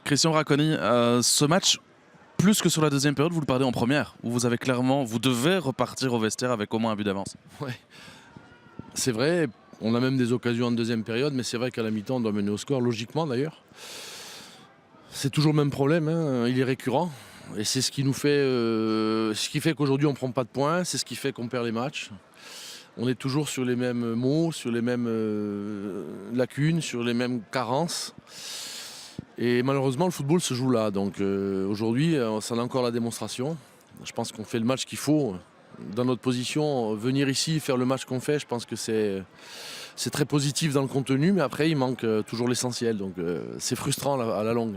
Christian Racconi, ce match, plus que sur la deuxième période, vous le perdez en première, où vous avez clairement, vous devez repartir au vestiaire avec au moins un but d'avance. Ouais, c'est vrai, on a même des occasions en deuxième période, mais c'est vrai qu'à la mi-temps, on doit mener au score, logiquement d'ailleurs. C'est toujours le même problème, hein, il est récurrent. Et c'est ce qui nous fait, ce qui fait qu'aujourd'hui on ne prend pas de points, c'est ce qui fait qu'on perd les matchs. On est toujours sur les mêmes mots, sur les mêmes lacunes, sur les mêmes carences. Et malheureusement, le football se joue là. Donc aujourd'hui, ça en est encore la démonstration. Je pense qu'on fait le match qu'il faut. Dans notre position, venir ici, faire le match qu'on fait, je pense que c'est très positif dans le contenu, mais après, il manque toujours l'essentiel. Donc c'est frustrant à la longue.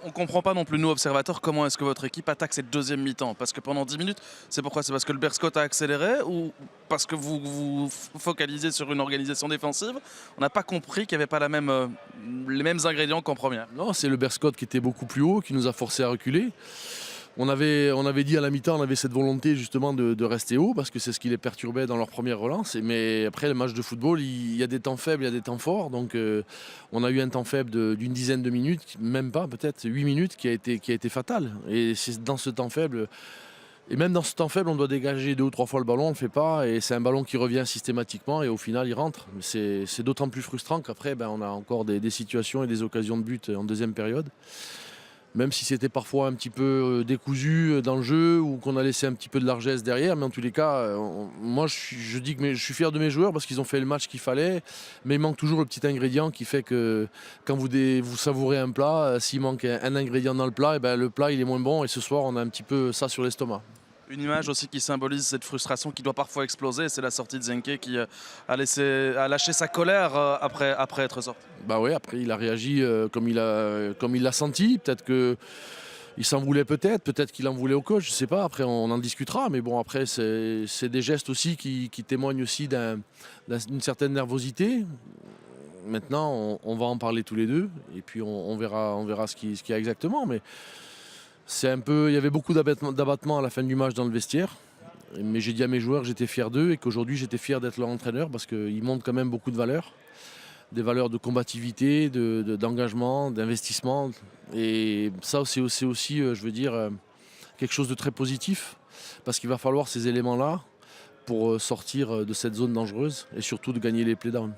On ne comprend pas non plus, nous observateurs, comment est-ce que votre équipe attaque cette deuxième mi-temps. Parce que pendant 10 minutes, c'est pourquoi? C'est parce que le Berscott a accéléré ou parce que vous vous focalisez sur une organisation défensive? On n'a pas compris qu'il n'y avait pas les mêmes ingrédients qu'en première. Non, c'est le Berscott qui était beaucoup plus haut, qui nous a forcé à reculer. On avait dit à la mi-temps, on avait cette volonté justement de rester haut parce que c'est ce qui les perturbait dans leur première relance. Mais après, le match de football, il y a des temps faibles, il y a des temps forts. Donc on a eu un temps faible d'une dizaine de minutes, même pas, peut-être 8 minutes, qui a été fatal. Et c'est dans ce temps faible, et même dans ce temps faible, on doit dégager 2 ou 3 fois le ballon, on ne le fait pas. Et c'est un ballon qui revient systématiquement et au final, il rentre. C'est d'autant plus frustrant qu'après, on a encore des situations et des occasions de but en deuxième période. Même si c'était parfois un petit peu décousu dans le jeu ou qu'on a laissé un petit peu de largesse derrière. Mais en tous les cas, moi je dis que je suis fier de mes joueurs parce qu'ils ont fait le match qu'il fallait. Mais il manque toujours le petit ingrédient qui fait que quand vous savourez un plat, s'il manque un ingrédient dans le plat, le plat il est moins bon. Et ce soir, on a un petit peu ça sur l'estomac. Une image aussi qui symbolise cette frustration qui doit parfois exploser, c'est la sortie de Zenke qui a lâché sa colère après être sorti. Bah ouais, après il a réagi comme il l'a senti. Peut-être qu'il s'en voulait peut-être qu'il en voulait au coach, je sais pas, après on en discutera. Mais bon, après c'est des gestes aussi qui témoignent aussi d'une certaine nervosité. Maintenant, on va en parler tous les deux et puis on verra ce qu'il y a exactement. Mais il y avait beaucoup d'abattement à la fin du match dans le vestiaire. Mais j'ai dit à mes joueurs que j'étais fier d'eux et qu'aujourd'hui j'étais fier d'être leur entraîneur parce qu'ils montrent quand même beaucoup de valeurs. Des valeurs de combativité, d'engagement, d'investissement. Et ça, c'est aussi, je veux dire, quelque chose de très positif parce qu'il va falloir ces éléments-là pour sortir de cette zone dangereuse et surtout de gagner les playdowns.